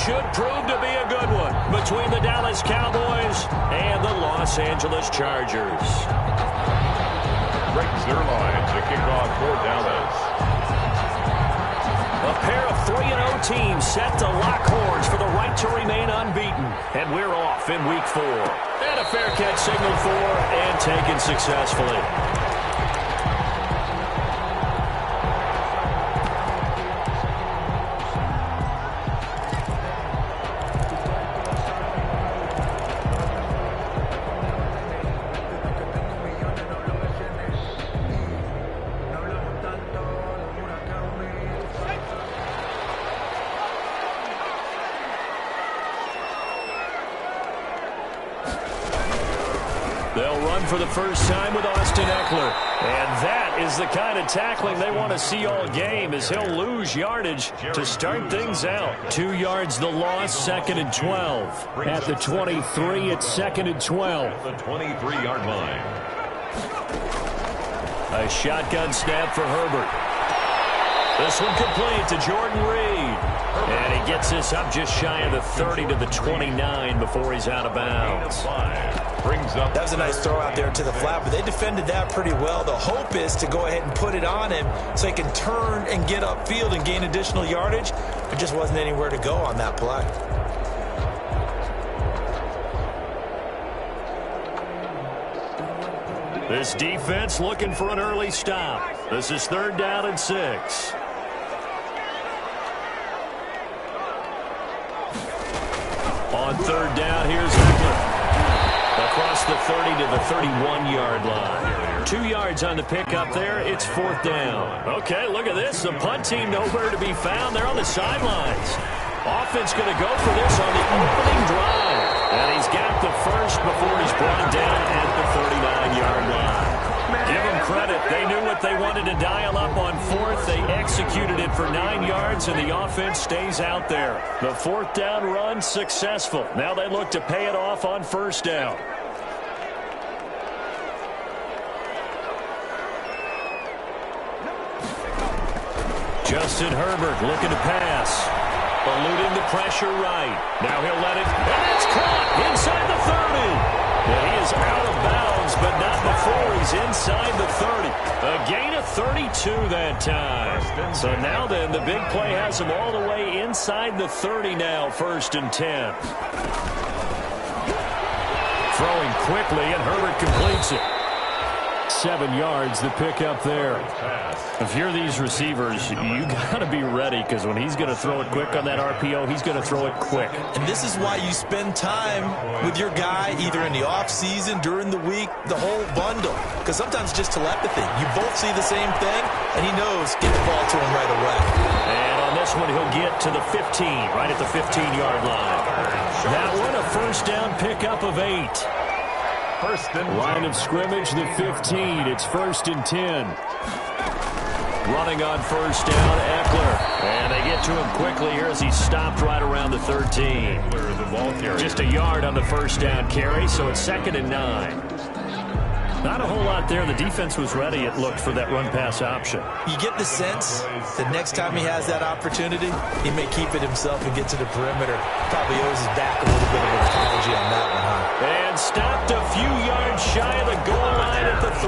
should prove to be a good one between the Dallas Cowboys and the Los Angeles Chargers. Breaks their line to kick off for Dallas. A pair of 3-0 teams set to lock horns for the right to remain unbeaten. And we're off in Week 4. And a fair catch signaled for and taken successfully. They'll run for the first time with Austin Eckler. And that is the kind of tackling they want to see all game, as he'll lose yardage to start things out. 2 yards the loss, 2nd and 12. At the 23, it's 2nd and 12. The 23-yard line. A shotgun snap for Herbert. This one complete to Jordan Reed. And he gets this up just shy of the 30 to the 29 before he's out of bounds. That was a nice throw out there to the flat, but they defended that pretty well. The hope is to go ahead and put it on him so he can turn and get upfield and gain additional yardage. There just wasn't anywhere to go on that play. This defense looking for an early stop. This is 3rd down and 6. On 3rd down, here's Eckler. Across the 30 to the 31-yard line. 2 yards on the pickup there. It's 4th down. Okay, look at this. The punt team nowhere to be found. They're on the sidelines. Offense going to go for this on the opening drive. And he's got the first before he's brought down at the 39-yard line. Give them credit. They knew what they wanted to dial up on 4th. They executed it for 9 yards, and the offense stays out there. The 4th down run successful. Now they look to pay it off on 1st down. Justin Herbert looking to pass. Eluding the pressure right. Now he'll let it. And it's caught inside the 30. And he is out of bounds, but not before he's inside the 30. A gain of 32 that time. So now then, the big play has him all the way inside the 30 now, 1st and 10. Throwing quickly, and Herbert completes it. 7 yards, the pickup there. If you're these receivers, you got to be ready, because when he's going to throw it quick on that RPO, he's going to throw it quick. And this is why you spend time with your guy either in the offseason, during the week, the whole bundle. Because sometimes it's just telepathy. You both see the same thing, and he knows get the ball to him right away. And on this one, he'll get to the 15, right at the 15-yard line. That one, a 1st down pickup of 8. Line of scrimmage, the 15. It's 1st and 10. Running on 1st down, Eckler. And they get to him quickly here as he stopped right around the 13. Just a yard on the 1st down carry, so it's 2nd and 9. Not a whole lot there. The defense was ready, it looked, for that run-pass option. You get the sense that next time he has that opportunity, he may keep it himself and get to the perimeter. Probably owes his back a little bit of an apology on that one, huh? And stopped a few yards shy of the goal line at the 3.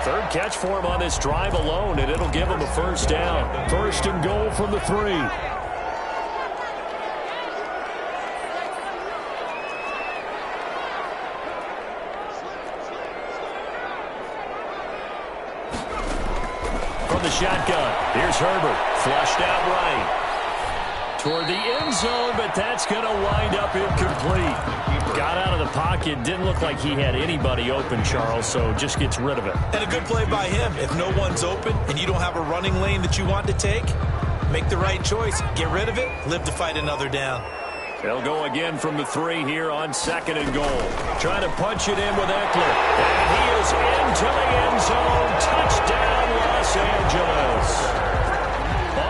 3rd catch for him on this drive alone, and it'll give him a 1st down. 1st and goal from the 3. From the shotgun, here's Herbert. Flushed out right. Toward the end zone, but that's going to wind up incomplete. Got out of the pocket. Didn't look like he had anybody open, Charles, so just gets rid of it. And a good play by him. If no one's open and you don't have a running lane that you want to take, make the right choice. Get rid of it. Live to fight another down. They'll go again from the 3 here on 2nd and goal. Trying to punch it in with Eckler. And he is into the end zone. Touchdown, Los Angeles.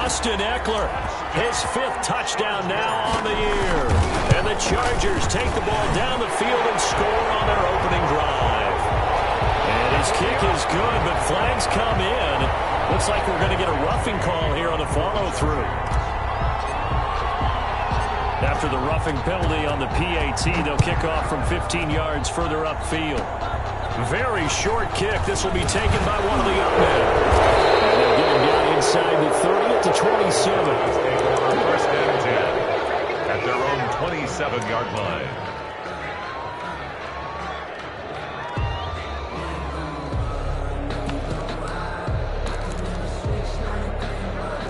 Austin Eckler, his 5th touchdown now on the year. And the Chargers take the ball down the field and score on their opening drive. And his kick is good, but flags come in. Looks like we're going to get a roughing call here on the follow-through. After the roughing penalty on the PAT, they'll kick off from 15 yards further upfield. Very short kick. This will be taken by one of the young men. And they'll get him down inside the 30 at the 27. First and 10 at their own 27-yard line.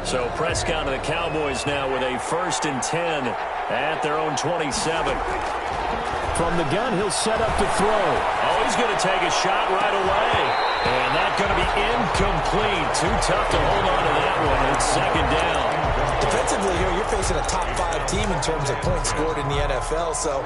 So Prescott and the Cowboys now with a 1st and 10 at their own 27. From the gun, he'll set up to throw. Oh, he's going to take a shot right away. And that's going to be incomplete. Too tough to hold on to that one. It's 2nd down. Defensively here, you're facing a top 5 team in terms of points scored in the NFL. So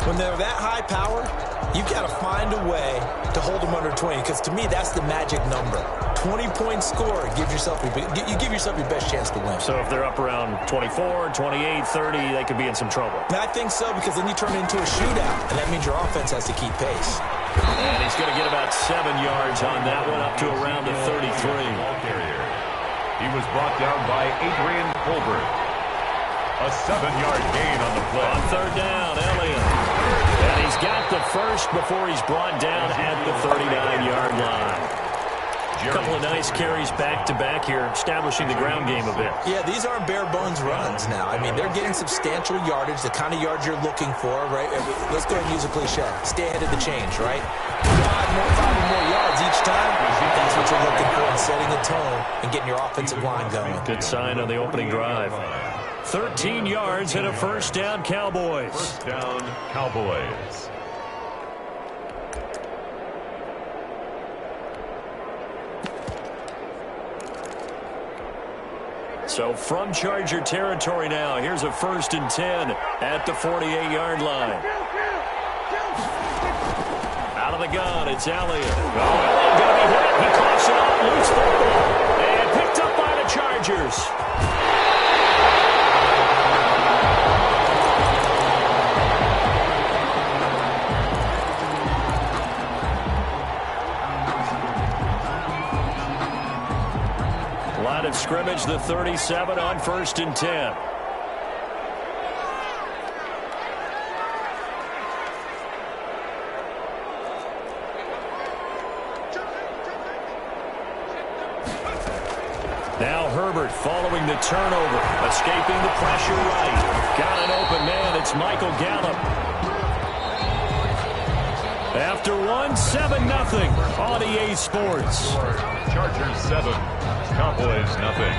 when they're that high power, you've got to find a way to hold them under 20. Because to me, that's the magic number. 20-point score, you give yourself your best chance to win. So if they're up around 24, 28, 30, they could be in some trouble. I think so, because then you turn it into a shootout, and that means your offense has to keep pace. And he's going to get about 7 yards on that one, up to around the 33. He was brought down by Adrian Colbert. A 7-yard gain on the play. On 3rd down, Elliott. And he's got the first before he's brought down at the 39-yard line. A couple of nice carries back-to-back here, establishing the ground game a bit. Yeah, these aren't bare-bones runs now. I mean, they're getting substantial yardage, the kind of yards you're looking for, right? Let's go ahead and use a cliche. Stay ahead of the change, right? 5 or more yards each time. That's what you're looking for in setting a tone and getting your offensive line going. Good sign on the opening drive. 13 yards and a 1st down, Cowboys. 1st down, Cowboys. So from Charger territory now, here's a 1st and 10 at the 48-yard line. Out of the gun, it's Elliott. Oh, Elliott going to be hit. He coughs it up, loose football, and picked up by the Chargers. Line of scrimmage, the 37 on 1st and 10. Now Herbert following the turnover, escaping the pressure right. Got an open man, it's Michael Gallup. After 7-0 on EA Sports. Chargers 7, Cowboys nothing.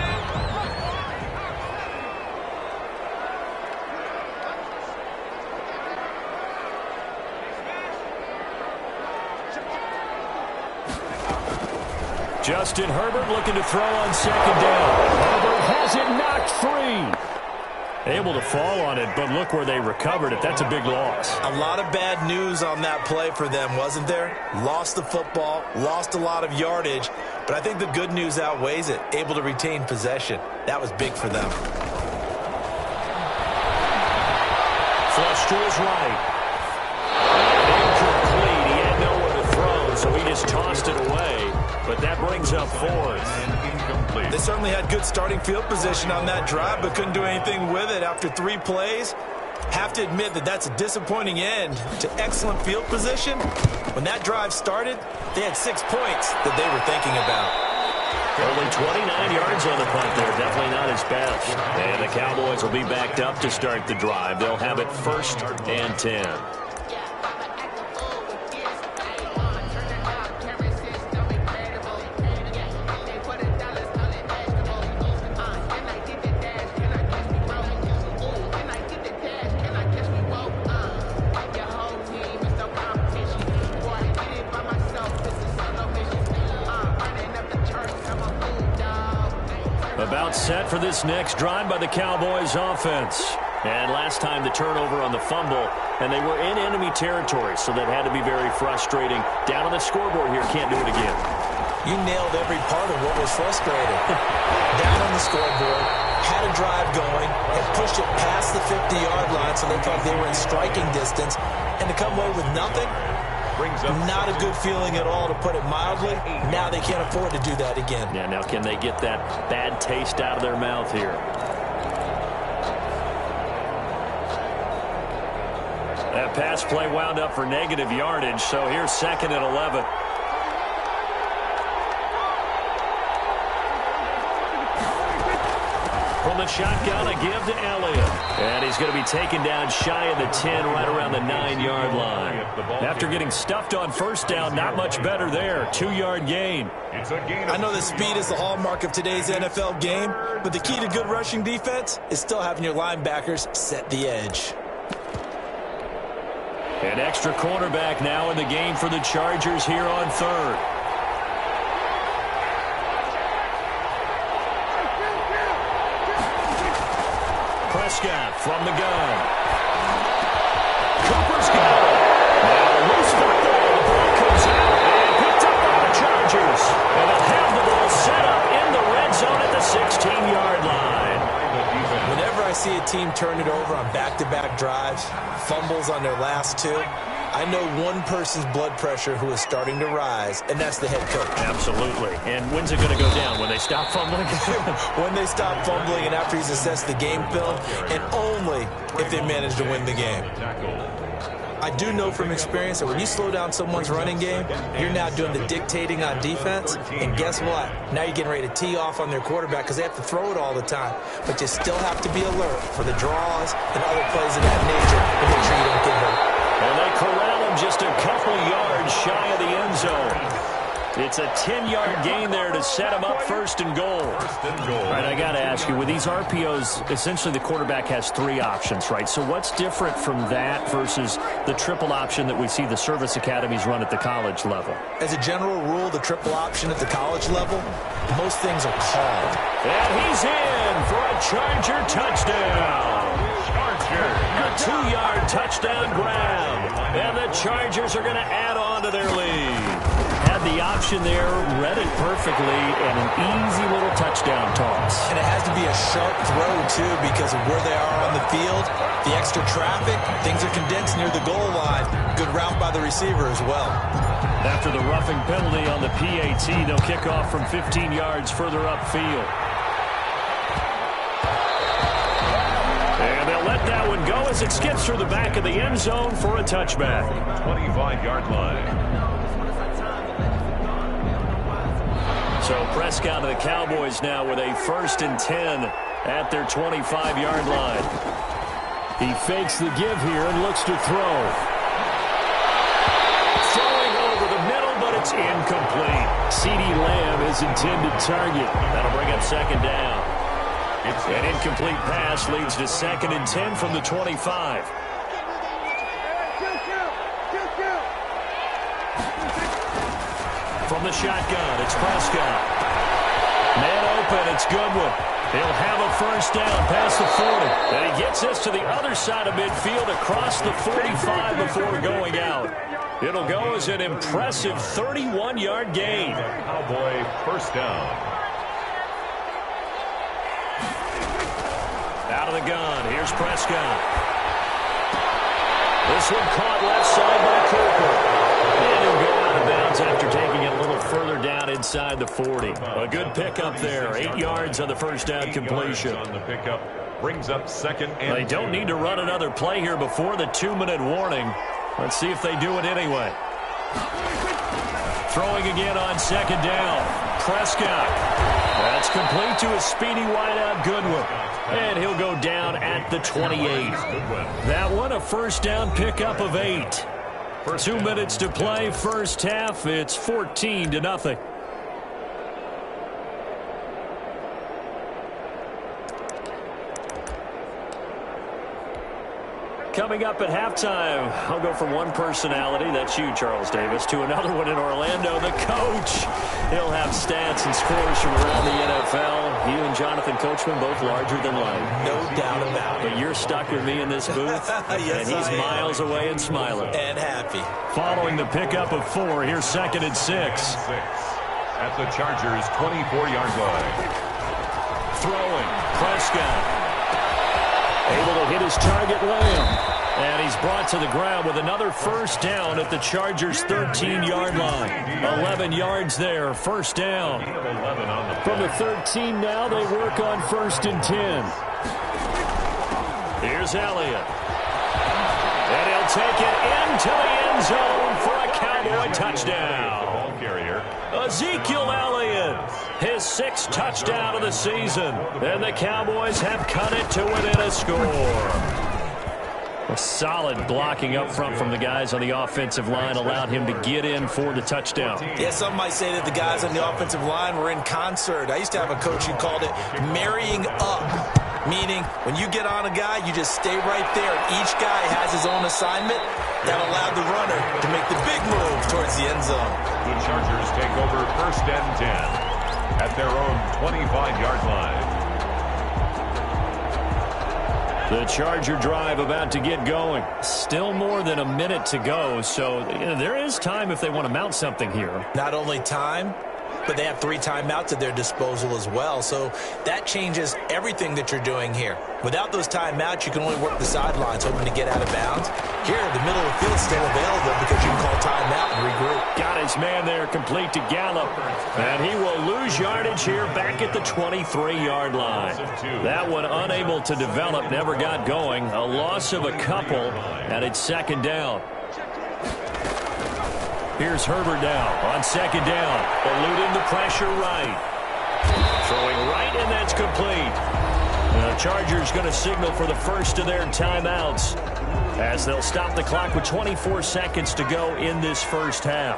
Justin Herbert looking to throw on 2nd down. Herbert has it knocked free. Able to fall on it, but look where they recovered it. That's a big loss. A lot of bad news on that play for them, wasn't there? Lost the football, lost a lot of yardage, but I think the good news outweighs it. Able to retain possession. That was big for them. Flush to his right. Incomplete. He had nowhere to throw, so he just tossed it away. But that brings up 4th. Incomplete. They certainly had good starting field position on that drive, but couldn't do anything with it after 3 plays. Have to admit that that's a disappointing end to excellent field position. When that drive started, they had 6 points that they were thinking about. Only 29 yards on the punt there. Definitely not his best. And the Cowboys will be backed up to start the drive. They'll have it 1st and 10. About set for this next drive by the Cowboys offense. And last time the turnover on the fumble, and they were in enemy territory, so that had to be very frustrating. Down on the scoreboard here, can't do it again. You nailed every part of what was frustrating. Down on the scoreboard, had a drive going, and pushed it past the 50-yard line, so they thought they were in striking distance, and to come away with nothing, not a good feeling at all, to put it mildly. Now they can't afford to do that again. Yeah, now can they get that bad taste out of their mouth here? pass play wound up for negative yardage, so here's 2nd and 11. From the shotgun, a give to Elliott. And he's going to be taken down shy of the 10, right around the 9-yard line. After getting stuffed on first down, not much better there. 2-yard gain. I know that speed is the hallmark of today's NFL game, but the key to good rushing defense is still having your linebackers set the edge. An extra cornerback now in the game for the Chargers here on 3rd. Prescott from the gun. Cooper's got it. Now loose football. The ball comes out and picked up by the Chargers. And they'll have the ball set up in the red zone at the 16-yard line. Whenever I see a team turn it over on back-to-back drives, fumbles on their last 2, I know one person's blood pressure who is starting to rise, and that's the head coach. Absolutely. And when's it going to go down? When they stop fumbling? When they stop fumbling and after he's assessed the game film, and only if they manage to win the game. I do know from experience that when you slow down someone's running game, you're now doing the dictating on defense, and guess what? Now you're getting ready to tee off on their quarterback because they have to throw it all the time. But you still have to be alert for the draws and other plays of that nature to make sure you don't get hurt. And they corral him just a couple yards shy of the end zone. It's a 10-yard gain there to set him up 1st and goal. All right, I got to ask you, with these RPOs, essentially the quarterback has 3 options, right? So what's different from that versus the triple option that we see the service academies run at the college level? As a general rule, the triple option at the college level, most things are called. And he's in for a Charger touchdown. A 2-yard touchdown grab. And the Chargers are going to add on to their lead. Had the option there, read it perfectly, and an easy little touchdown toss. And it has to be a sharp throw, too, because of where they are on the field, the extra traffic, things are condensed near the goal line. Good route by the receiver as well. After the roughing penalty on the PAT, they'll kick off from 15 yards further upfield. And they'll let that one go as it skips through the back of the end zone for a touchback. 25-yard line. So Prescott of the Cowboys now with a 1st and 10 at their 25-yard line. He fakes the give here and looks to throw. Throwing over the middle, but it's incomplete. CeeDee Lamb is intended target. That'll bring up 2nd down. An incomplete pass leads to 2nd and 10 from the 25. From the shotgun, it's Prescott. Man open, it's Goodwin. He'll have a 1st down past the 40. And he gets this to the other side of midfield across the 45 before going out. It'll go as an impressive 31-yard gain. Cowboy 1st down. Out of the gun, here's Prescott. This one caught left side by Cooper. And he'll go out of bounds after taking it a little further down inside the 40. A good pickup there. 8 yards on the 1st down completion. On the pickup brings up 2nd and They don't need to run another play here before the 2-minute warning. Let's see if they do it anyway. Throwing again on 2nd down. Prescott. That's complete to a speedy wideout Goodwin. And he'll go down at the 28. That one a 1st down pickup of 8. 2 minutes to play, 1st half. It's 14-0. Coming up at halftime, I'll go from one personality, that's you, Charles Davis, to another one in Orlando, the coach. He'll have stats and scores from around the NFL. You and Jonathan Coachman, both larger than life. No doubt about it. But you're stuck with me in this booth, yes, and he's miles away and smiling. And happy. Following the pickup of 4, here's 2nd and 6. At the Chargers' 24-yard line. Throwing, Prescott. Able to hit his target, Lamb. And he's brought to the ground with another 1st down at the Chargers' 13-yard line. 11 yards there, 1st down. From the 13 now, they work on 1st and 10. Here's Elliott. And he'll take it into the end zone for a Cowboy touchdown. Ball carrier. Ezekiel Elliott, his 6th touchdown of the season. And the Cowboys have cut it to within a score. A solid blocking up front from the guys on the offensive line allowed him to get in for the touchdown. Yeah, some might say that the guys on the offensive line were in concert. I used to have a coach who called it marrying up, meaning when you get on a guy, you just stay right there. Each guy has his own assignment that allowed the runner to make the big move towards the end zone. The Chargers take over 1st and 10 at their own 25-yard line. The Charger drive about to get going. Still more than a minute to go, so there is time if they want to mount something here. Not only time, but they have 3 timeouts at their disposal as well, so that changes everything that you're doing here. Without those timeouts, you can only work the sidelines, hoping to get out of bounds. Here, the middle of the field is still available because you can call timeout and regroup. Got his man there complete to Gallup, and he will lose yardage here back at the 23-yard line. That one unable to develop, never got going. A loss of a couple, and it's 2nd down. Here's Herbert now on 2nd down. Eluding the pressure right. Throwing right, and that's complete. The Chargers going to signal for the first of their timeouts as they'll stop the clock with 24 seconds to go in this first half.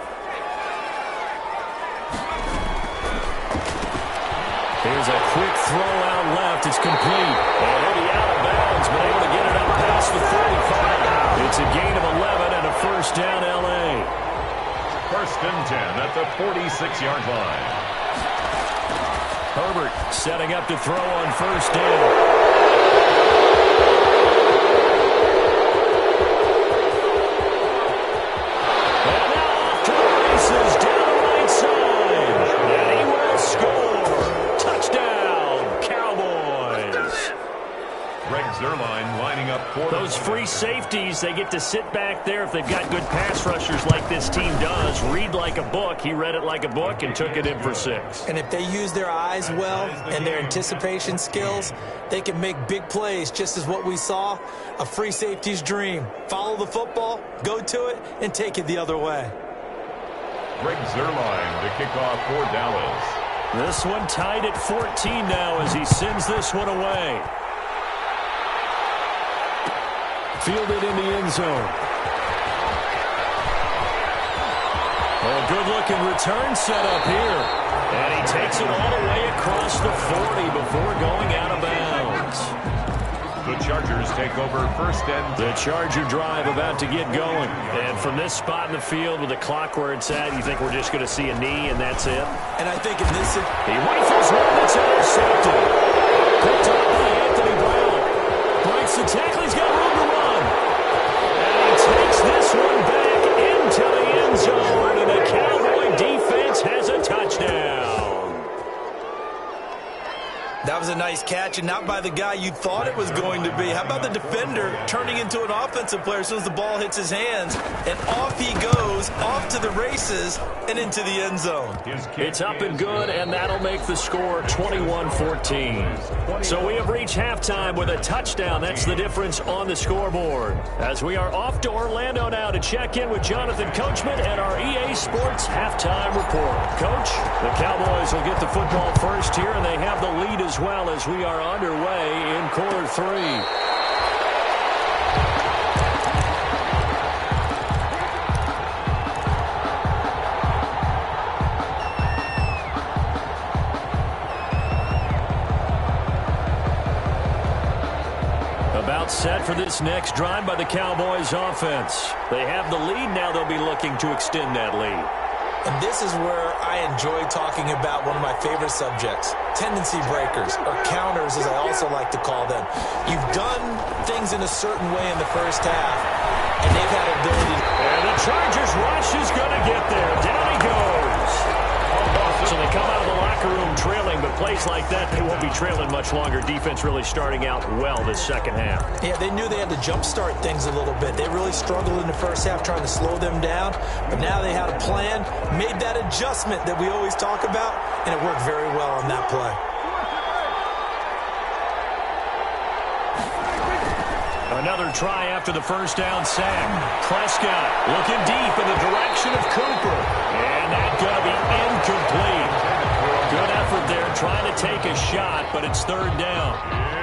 Here's a quick throw out left. It's complete. And he'll be out of bounds, but able to get it up past the 45. It's a gain of 11 and a 1st down L.A. 1st and 10 at the 46-yard line. Herbert setting up to throw on 1st down. And now off to the races down the right side. And he will score. Touchdown, Cowboys. Greg Zuerlein lining up for those free safeties. They get to sit back there if they've got good pass rushers like this team does. Read like a book. He read it like a book and took it in for 6. And if they use their eyes well and their anticipation skills, they can make big plays, just as what we saw. A free safety's dream. Follow the football, go to it, and take it the other way. Greg Zuerlein to kick off for Dallas. This one tied at 14 now as he sends this one away. Fielded in the end zone. A good-looking return set up here. And he takes it all the way across the 40 before going out of bounds. The Chargers take over 1st and 10. The Charger drive about to get going. And from this spot in the field with the clock where it's at, you think we're just going to see a knee and that's it? And I think in this... He rifles one that's intercepted. Picked up by Anthony Brown. Breaks the tackle. He's got room to run. Takes this one back into the end zone, and the Cowboy defense has a touchdown. That was a nice catch, and not by the guy you thought it was going to be. How about the defender turning into an offensive player as soon as the ball hits his hands, and off he goes, off to the races, and into the end zone. It's up and good, and that'll make the score 21-14. So we have reached halftime with a touchdown. That's the difference on the scoreboard. As we are off to Orlando now to check in with Jonathan Coachman and our EA Sports halftime report. Coach, the Cowboys will get the football first here, and they have the lead as well as we are underway in quarter 3. About set for this next drive by the Cowboys offense. They have the lead now. They'll be looking to extend that lead. And this is where I enjoy talking about one of my favorite subjects, tendency breakers, or counters as I also like to call them. You've done things in a certain way in the first half, and they've had ability. And the Chargers rush is going to get there. Down he goes. So they come out of the locker room trailing, but plays like that, they won't be trailing much longer. Defense really starting out well this second half. Yeah, they knew they had to jumpstart things a little bit. They really struggled in the first half trying to slow them down, but now they had a plan, made that adjustment that we always talk about, and it worked very well on that play. Another try after the first down sack. Prescott looking deep in the direction of Cooper. And that's going to be incomplete. Good effort there trying to take a shot, but it's third down.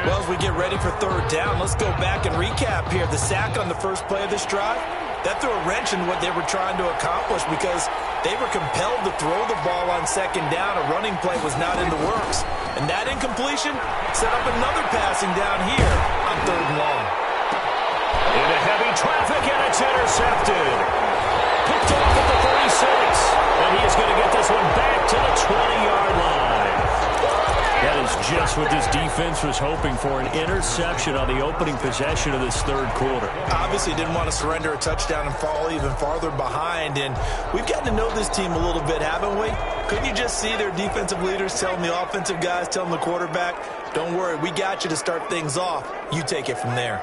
Well, as we get ready for third down, let's go back and recap here. The sack on the first play of this drive, that threw a wrench in what they were trying to accomplish because they were compelled to throw the ball on second down. A running play was not in the works. And that incompletion set up another passing down here on third and long. Into heavy traffic, and it's intercepted. Picked off at the 36. And he is going to get this one back to the 20-yard line. That is just what this defense was hoping for, an interception on the opening possession of this third quarter. Obviously didn't want to surrender a touchdown and fall even farther behind. And we've gotten to know this team a little bit, haven't we? Couldn't you just see their defensive leaders telling the offensive guys, telling the quarterback, don't worry, we got you to start things off. You take it from there.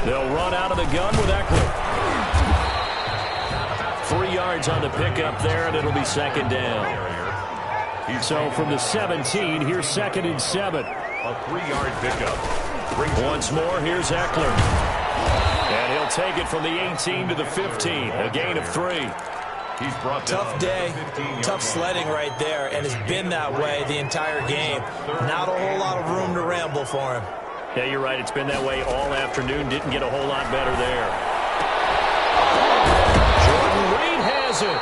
They'll run out of the gun with Eckler. 3 yards on the pickup there, and it'll be second down. So from the 17, here's second and 7. A 3-yard pickup. Once more, here's Eckler. And he'll take it from the 18 to the 15, a gain of 3. He's brought tough day, tough sledding right there, and has been that way the entire game. Not a whole lot of room to ramble for him. Yeah, you're right. It's been that way all afternoon. Didn't get a whole lot better there. Jordan Reed has it.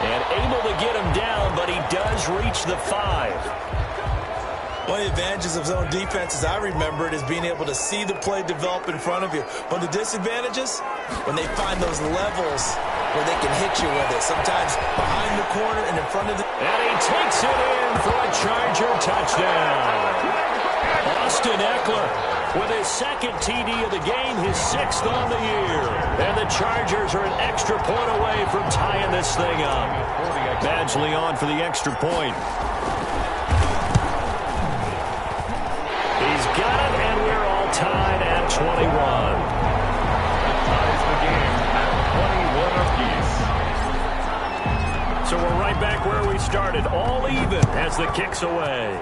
And able to get him down, but he does reach the 5. One of the advantages of zone defense, as I remember it, is being able to see the play develop in front of you. One of the disadvantages, when they find those levels where they can hit you with it, sometimes behind the corner and in front of the... And he takes it in for a Charger touchdown. Austin Eckler with his second TD of the game, his 6th on the year. And the Chargers are an extra point away from tying this thing up. Badgley on for the extra point. He's got it, and we're all tied at 21. Ties the game at 21 apiece. So we're right back where we started, all even as the kick's away.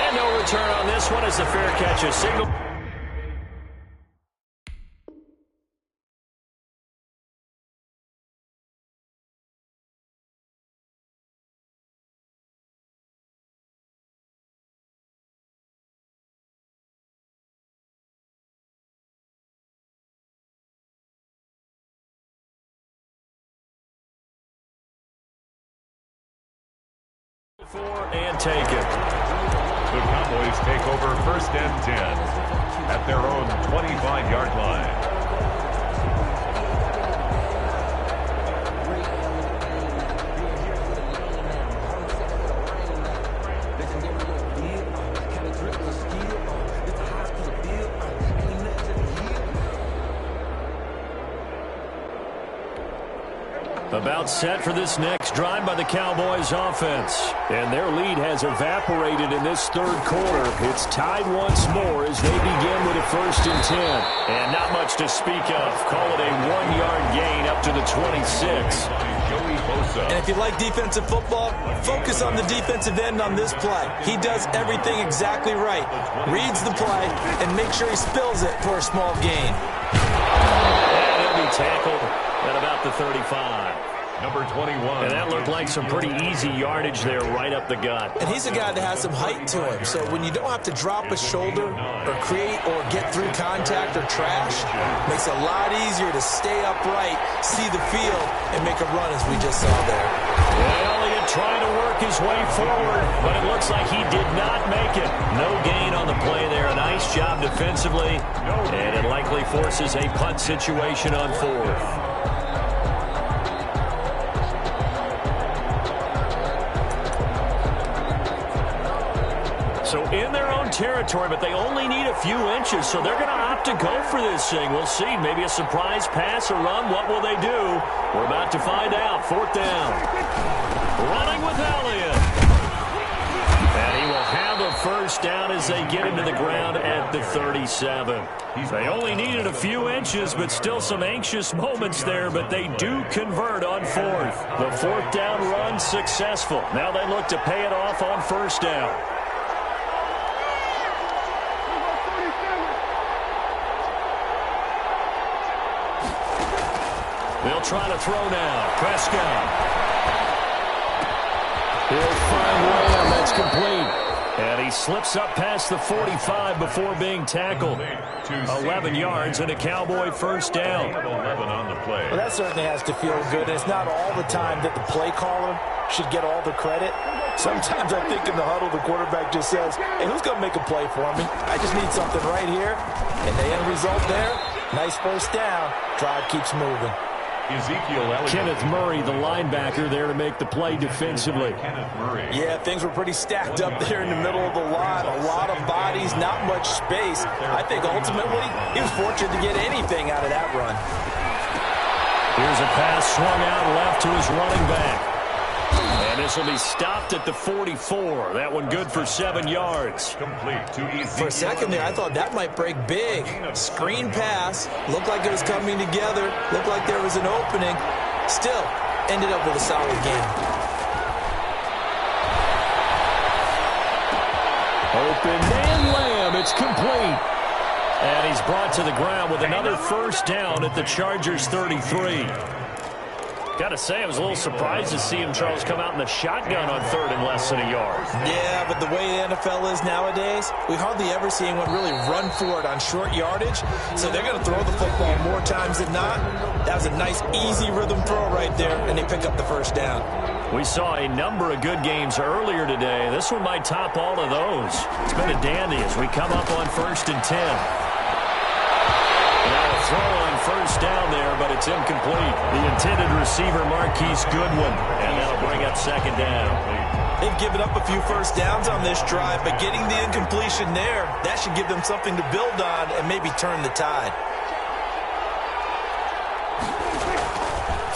And no return on this one as the fair catch is single. And take it. The Cowboys take over first and 10 at their own 25-yard line. About set for this next drive by the Cowboys offense. And their lead has evaporated in this third quarter. It's tied once more as they begin with a first and 10. And not much to speak of. Call it a 1-yard gain up to the 26. And if you like defensive football, focus on the defensive end on this play. He does everything exactly right. Reads the play and makes sure he spills it for a small gain. And he'll be tackled at about the 35. Number 21. And that looked like some pretty easy yardage there right up the gut. And he's a guy that has some height to him. So when you don't have to drop a shoulder or create or get through contact or trash, makes it a lot easier to stay upright, see the field, and make a run as we just saw there. Well, Elliott trying to work his way forward, but it looks like he did not make it. No gain on the play there. A nice job defensively. And it likely forces a punt situation on 4th. So in their own territory, but they only need a few inches, so they're going to opt to go for this thing. We'll see. Maybe a surprise pass or run. What will they do? We're about to find out. 4th down. Running with Elliott. And he will have a first down as they get him to the ground at the 37. They only needed a few inches, but still some anxious moments there, but they do convert on 4th. The 4th down run successful. Now they look to pay it off on 1st down. They'll try to throw now. Prescott. He'll find Lamb. That's complete. And he slips up past the 45 before being tackled. 11 yards and a Cowboy first down. 11 on the play. Well, that certainly has to feel good. It's not all the time that the play caller should get all the credit. Sometimes I think in the huddle the quarterback just says, hey, who's going to make a play for me? I just need something right here. And the end result there, nice first down. Drive keeps moving. Kenneth Murray, the linebacker, there to make the play defensively. Yeah, things were pretty stacked up there in the middle of the line. A lot of bodies, not much space. I think ultimately he was fortunate to get anything out of that run. Here's a pass swung out left to his running back. And this will be stopped at the 44. That one good for 7 yards. For a second there, I thought that might break big. Screen pass. Looked like it was coming together. Looked like there was an opening. Still, ended up with a solid game. Open man Lamb. It's complete. And he's brought to the ground with another first down at the Chargers 33. Got to say, I was a little surprised to see him, Charles, come out in the shotgun on third and less than a yard. Yeah, but the way the NFL is nowadays, we hardly ever see anyone really run for it on short yardage. So they're going to throw the football more times than not. That was a nice, easy rhythm throw right there, and they pick up the first down. We saw a number of good games earlier today. This one might top all of those. It's been a dandy as we come up on 1st and 10. Throw on first down there, but it's incomplete. The intended receiver, Marquise Goodwin, and that'll bring up second down. They've given up a few first downs on this drive, but getting the incompletion there, that should give them something to build on and maybe turn the tide.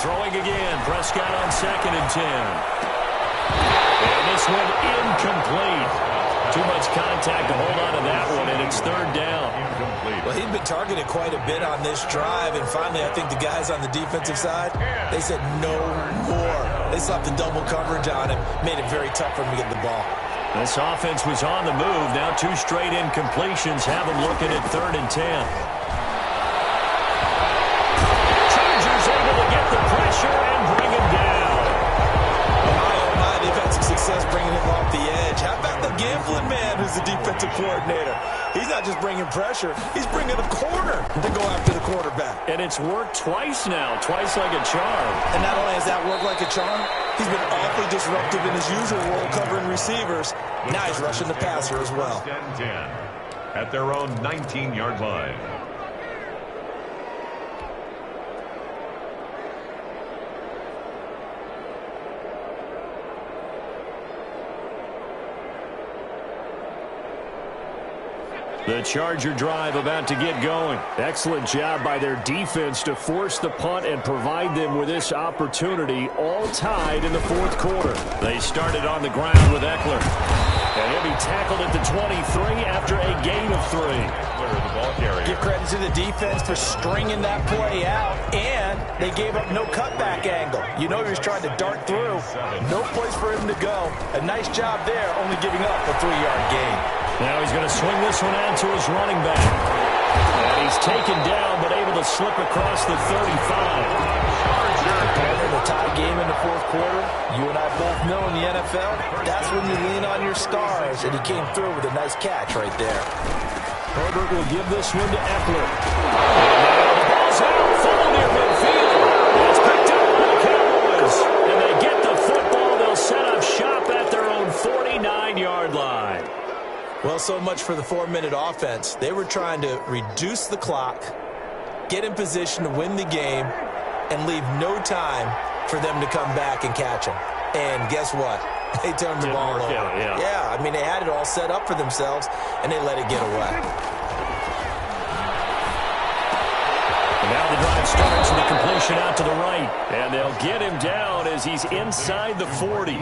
Throwing again, Prescott on 2nd and 10. And this one incomplete. Too much contact to hold on to that one, and it's 3rd down. Well, he'd been targeted quite a bit on this drive, and finally I think the guys on the defensive side, they said no more. They slapped the double coverage on him, made it very tough for him to get the ball. This offense was on the move. Now 2 straight incompletions have them looking at 3rd and 10. Chargers able to get the pressure and bring him down. Oh my, they've had some success bringing him off the edge. How about the gambling man who's the defensive coordinator? He's not just bringing pressure, he's bringing a corner to go after the quarterback. And it's worked twice now, twice like a charm. And not only has that worked like a charm, he's been awfully disruptive in his usual role covering receivers. Now he's rushing the passer as well. At their own 19-yard line. The Charger drive about to get going. Excellent job by their defense to force the punt and provide them with this opportunity, all tied in the 4th quarter. They started on the ground with Eckler. And he'll be tackled at the 23 after a gain of 3. Give credit to the defense for stringing that play out, and they gave up no cutback angle. You know he was trying to dart through. No place for him to go. A nice job there, only giving up a 3-yard gain. Now he's going to swing this one out to his running back. And he's taken down, but able to slip across the 35. And a tie game in the 4th quarter. You and I both know in the NFL, that's when you lean on your stars. And he came through with a nice catch right there. Herbert will give this one to Eckler. And the ball's out, full near midfield. It's picked up by the Cowboys. And they get the football. They'll set up shop at their own 49-yard line. Well, so much for the 4-minute offense. They were trying to reduce the clock, get in position to win the game, and leave no time for them to come back and catch him. And guess what? They turned the ball over. Yeah, I mean, they had it all set up for themselves, and they let it get away. And now the drive starts with a completion out to the right. And they'll get him down as he's inside the 40.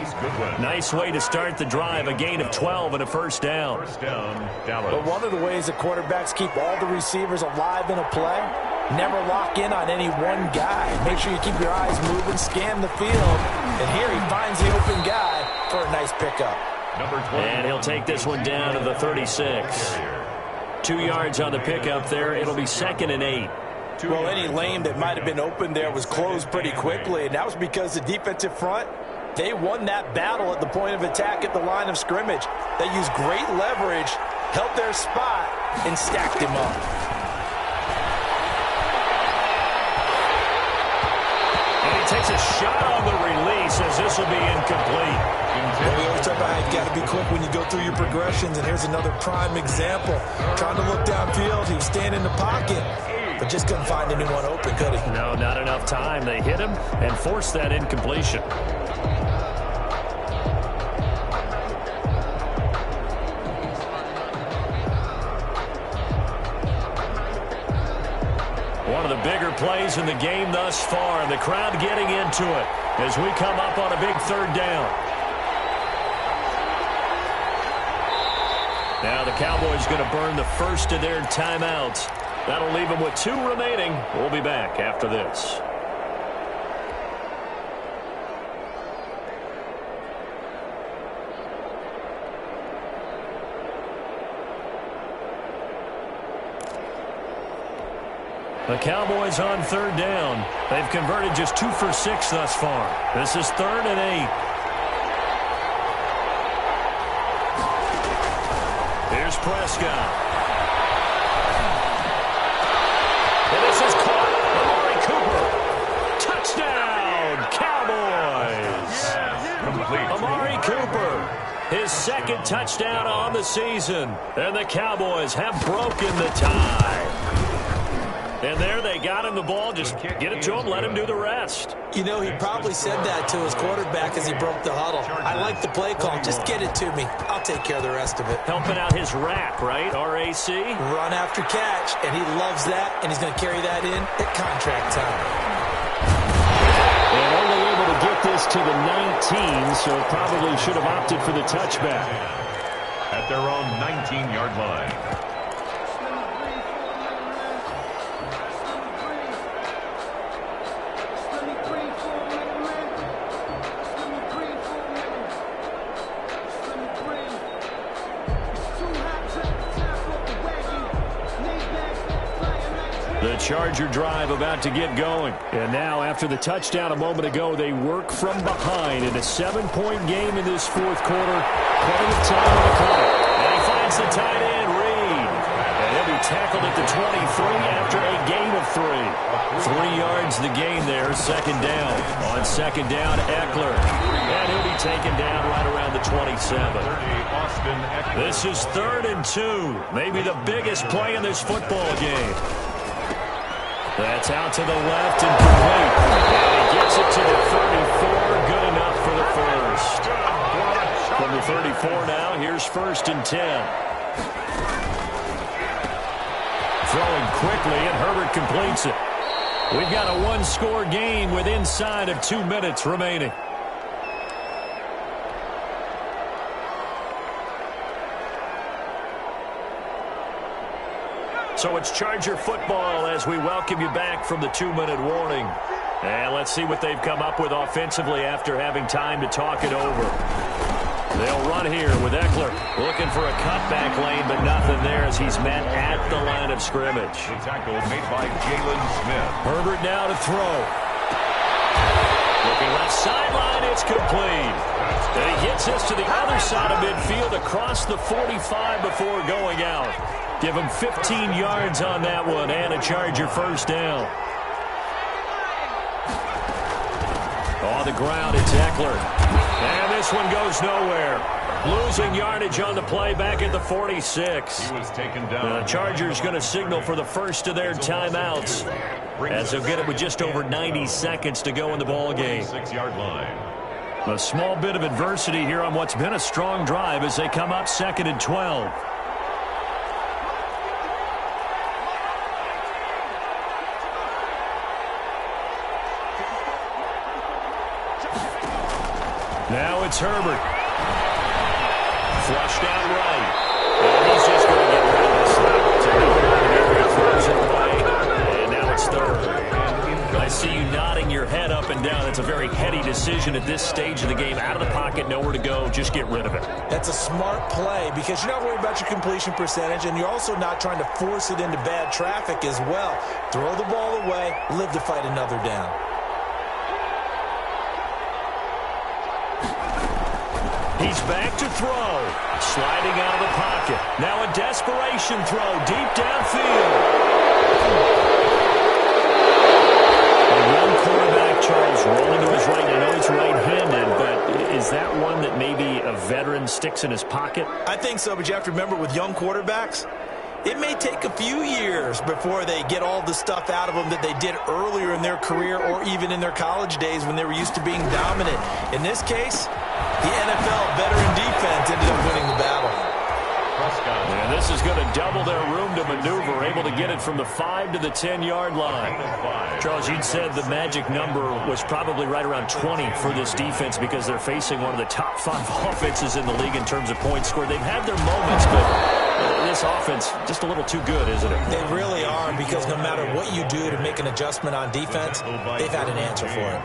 Nice way to start the drive. A gain of 12 and a first down. But one of the ways the quarterbacks keep all the receivers alive in a play, never lock in on any one guy. Make sure you keep your eyes moving, scan the field. And here he finds the open guy for a nice pickup. And he'll take this one down to the 36. 2 yards on the pickup there. It'll be 2nd and 8. Well, any lane that might have been open there was closed pretty quickly, and that was because the defensive front, they won that battle at the point of attack at the line of scrimmage. They used great leverage, held their spot, and stacked him up. And he takes a shot on the release as this will be incomplete. Well, we always talk about how you've got to be quick when you go through your progressions, and here's another prime example. Trying to look downfield, he was standing in the pocket, but just couldn't find anyone open, could he? No, not enough time. They hit him and forced that incompletion. One of the bigger plays in the game thus far, and the crowd getting into it as we come up on a big third down. Now the Cowboys going to burn the first of their timeouts. That'll leave them with 2 remaining. We'll be back after this. The Cowboys on third down. They've converted just 2 for 6 thus far. This is 3rd and 8. Here's Prescott. And this is caught. Amari Cooper. Touchdown, Cowboys. Amari Cooper, his 2nd touchdown on the season. And the Cowboys have broken the tie. And there they got him the ball. Just get it to him, let him do the rest. You know, he probably said that to his quarterback as he broke the huddle. I like the play call. Just get it to me. I'll take care of the rest of it. Helping out his rack, right? R-A-C? Run after catch, and he loves that, and he's going to carry that in at contract time. And only able to get this to the 19, so probably should have opted for the touchback. At their own 19-yard line. The Charger drive about to get going. And now, after the touchdown a moment ago, they work from behind in a 7-point game in this 4th quarter. Plenty of time on the clock. And he finds the tight end, Reed. And he'll be tackled at the 23 after a gain of 3. 3 yards the gain there, 2nd down. On 2nd down, Eckler. And he'll be taken down right around the 27. This is 3rd and 2. Maybe the biggest play in this football game. That's out to the left and complete. And he gets it to the 34. Good enough for the first. From the 34 now, here's 1st and 10. Throwing quickly, and Herbert completes it. We've got a 1-score game with inside of 2 minutes remaining. So it's Charger football as we welcome you back from the 2-minute warning. And let's see what they've come up with offensively after having time to talk it over. They'll run here with Eckler looking for a cutback lane, but nothing there as he's met at the line of scrimmage. The tackle made by Jalen Smith. Herbert now to throw. Looking left sideline, it's complete. And he gets this to the other side of midfield across the 45 before going out. Give him 15 yards on that one and a Charger 1st down. On the ground, it's Eckler. And this one goes nowhere. Losing yardage on the play back at the 46. He was taken down. The Chargers going to signal for the first of their timeouts as they'll get it with just over 90 seconds to go in the ball game. 6-yard line. A small bit of adversity here on what's been a strong drive as they come up 2nd and 12. Now it's Herbert. Flushed out right. And he's just going to get rid of this thing. So Herbert throws it away. And now it's 3rd. I see you nodding your head up and down. It's a very heady decision. decision at this stage of the game. Out of the pocket, nowhere to go, just get rid of it. That's a smart play because you're not worried about your completion percentage, and you're also not trying to force it into bad traffic as well. Throw the ball away, live to fight another down. He's back to throw. Sliding out of the pocket. Now a desperation throw deep downfield. A young quarterback, Charles, rolling to his right. I know he's right-handed, but is that one that maybe a veteran sticks in his pocket? I think so, but you have to remember with young quarterbacks, it may take a few years before they get all the stuff out of them that they did earlier in their career or even in their college days when they were used to being dominant. In this case, the NFL veteran defense ended up winning the battle. And this is going to double their room to maneuver, able to get it from the 5 to the 10-yard line. Charles, you'd said the magic number was probably right around 20 for this defense because they're facing one of the top 5 offenses in the league in terms of points scored. They've had their moments, but this offense just a little too good, isn't it? They really are, because no matter what you do to make an adjustment on defense, they've had an answer for it.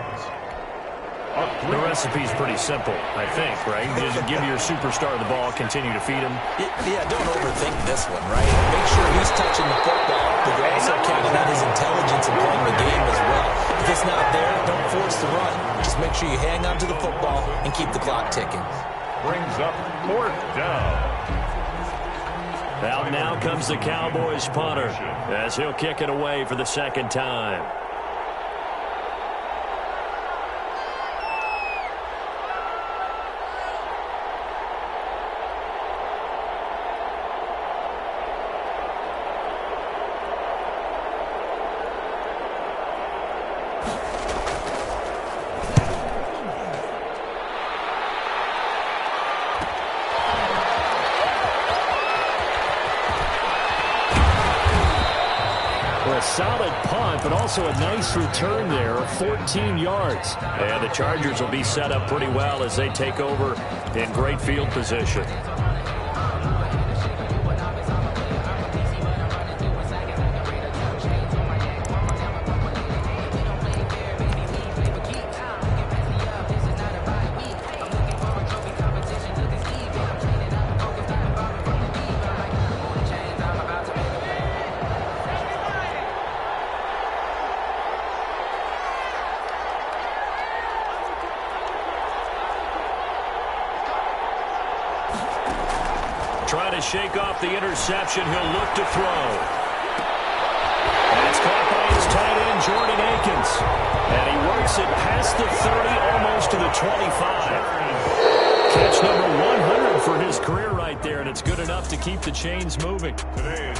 The recipe's pretty simple, I think, right? Just give your superstar the ball, continue to feed him. Yeah, don't overthink this one, right? Make sure he's touching the football, but you're also counting on his intelligence in playing the game as well. If it's not there, don't force the run. Just make sure you hang on to the football and keep the clock ticking. Brings up 4th down. Out now comes the Cowboys punter as he'll kick it away for the second time. A solid punt, but also a nice return there of 14 yards. And the Chargers will be set up pretty well as they take over in great field position. Trying to shake off the interception. He'll look to throw. And it's caught by his tight end, Jordan Akins. And he works it past the 30, almost to the 25. Catch number 100 for his career right there, and it's good enough to keep the chains moving. Today